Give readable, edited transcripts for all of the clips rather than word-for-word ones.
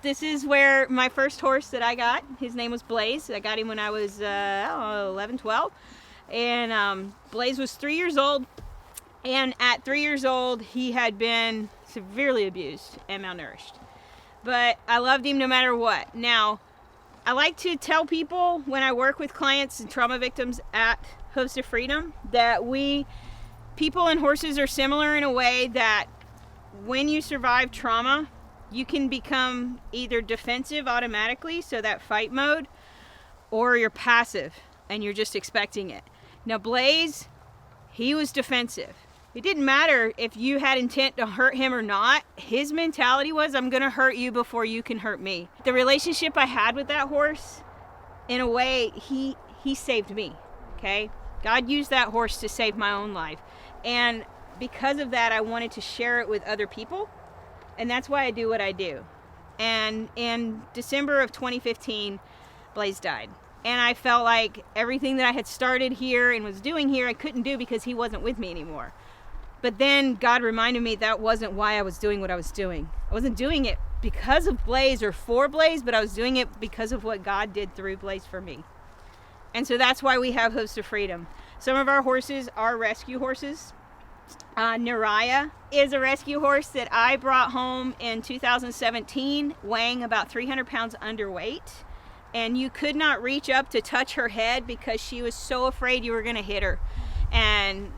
This is where my first horse that I got, his name was Blaze. I got him when I was 11, 12. And Blaze was 3 years old. And at 3 years old, he had been severely abused and malnourished. But I loved him no matter what. Now, I like to tell people when I work with clients and trauma victims at Hooves to Freedom that people and horses are similar in a way that when you survive trauma, you can become either defensive automatically, so that fight mode, or you're passive and you're just expecting it. Now Blaze, he was defensive. It didn't matter if you had intent to hurt him or not. His mentality was, I'm gonna hurt you before you can hurt me. The relationship I had with that horse, in a way, he saved me, okay? God used that horse to save my own life. And because of that, I wanted to share it with other people. And that's why I do what I do. And in December of 2015, Blaze died. And I felt like everything that I had started here and was doing here, I couldn't do because he wasn't with me anymore. But then God reminded me that wasn't why I was doing what I was doing. I wasn't doing it because of Blaze or for Blaze, but I was doing it because of what God did through Blaze for me. And so that's why we have Hooves to Freedom. Some of our horses are rescue horses. Nariah is a rescue horse that I brought home in 2017, weighing about 300 pounds underweight. And you could not reach up to touch her head because she was so afraid you were going to hit her. And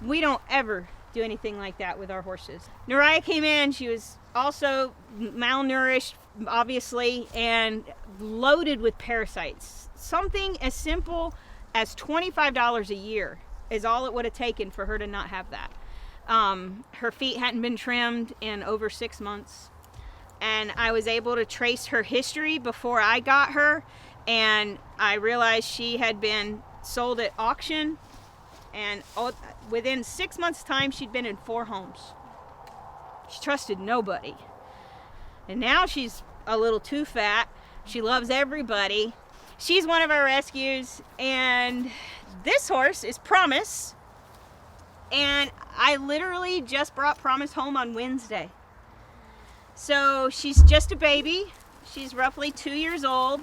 we don't ever do anything like that with our horses. Nariah came in, she was also malnourished, obviously, and loaded with parasites. Something as simple as $25 a year is all it would have taken for her to not have that. Her feet hadn't been trimmed in over 6 months. And I was able to trace her history before I got her. And I realized she had been sold at auction. And within 6 months' time, she'd been in 4 homes. She trusted nobody. And now she's a little too fat. She loves everybody. She's one of our rescues. And this horse is Promise. And I literally just brought Promise home on Wednesday. So she's just a baby. She's roughly 2 years old.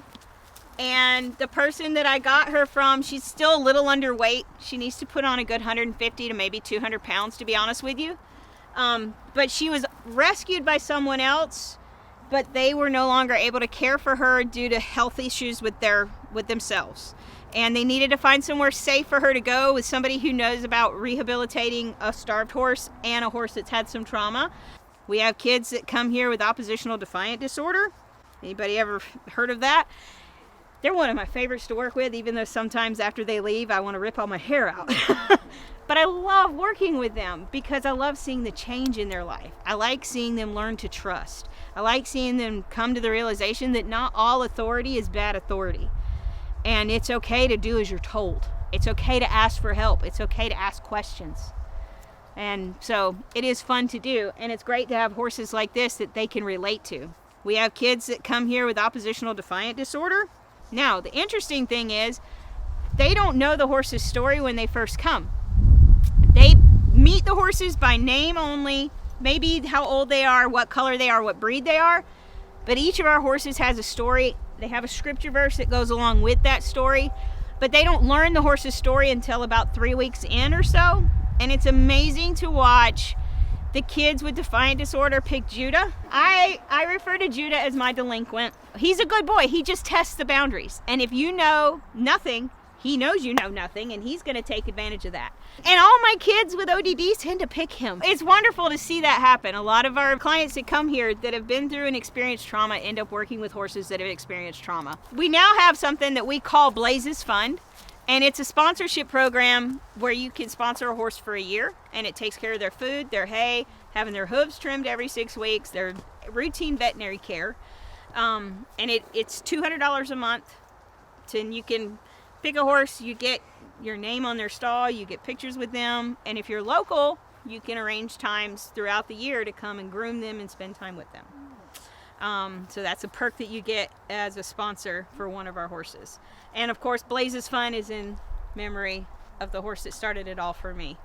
And the person that I got her from, she's still a little underweight. She needs to put on a good 150 to maybe 200 pounds, to be honest with you. But she was rescued by someone else, but they were no longer able to care for her due to health issues with themselves. And they needed to find somewhere safe for her to go with somebody who knows about rehabilitating a starved horse and a horse that's had some trauma. We have kids that come here with oppositional defiant disorder. Anybody ever heard of that? They're one of my favorites to work with, even though sometimes after they leave, I want to rip all my hair out. But I love working with them because I love seeing the change in their life. I like seeing them learn to trust. I like seeing them come to the realization that not all authority is bad authority. And it's okay to do as you're told. It's okay to ask for help. It's okay to ask questions. And so it is fun to do. And it's great to have horses like this that they can relate to. We have kids that come here with oppositional defiant disorder. Now, the interesting thing is they don't know the horse's story when they first come. They meet the horses by name only, maybe how old they are, what color they are, what breed they are. But each of our horses has a story. They have a scripture verse that goes along with that story. But they don't learn the horse's story until about 3 weeks in or so. And it's amazing to watch the kids with defiant disorder pick Judah. I refer to Judah as my delinquent. He's a good boy. He just tests the boundaries. And if you know nothing, he knows you know nothing, and he's going to take advantage of that. And all my kids with ODD tend to pick him. It's wonderful to see that happen. A lot of our clients that come here that have been through and experienced trauma end up working with horses that have experienced trauma. We now have something that we call Blaze's Fund. And it's a sponsorship program where you can sponsor a horse for a year, and it takes care of their food, their hay, having their hooves trimmed every 6 weeks, their routine veterinary care. And it's $200 a month. And you can pick a horse, you get your name on their stall, you get pictures with them, and if you're local, you can arrange times throughout the year to come and groom them and spend time with them. So that's a perk that you get as a sponsor for one of our horses. And of course, Blaze's Fun is in memory of the horse that started it all for me.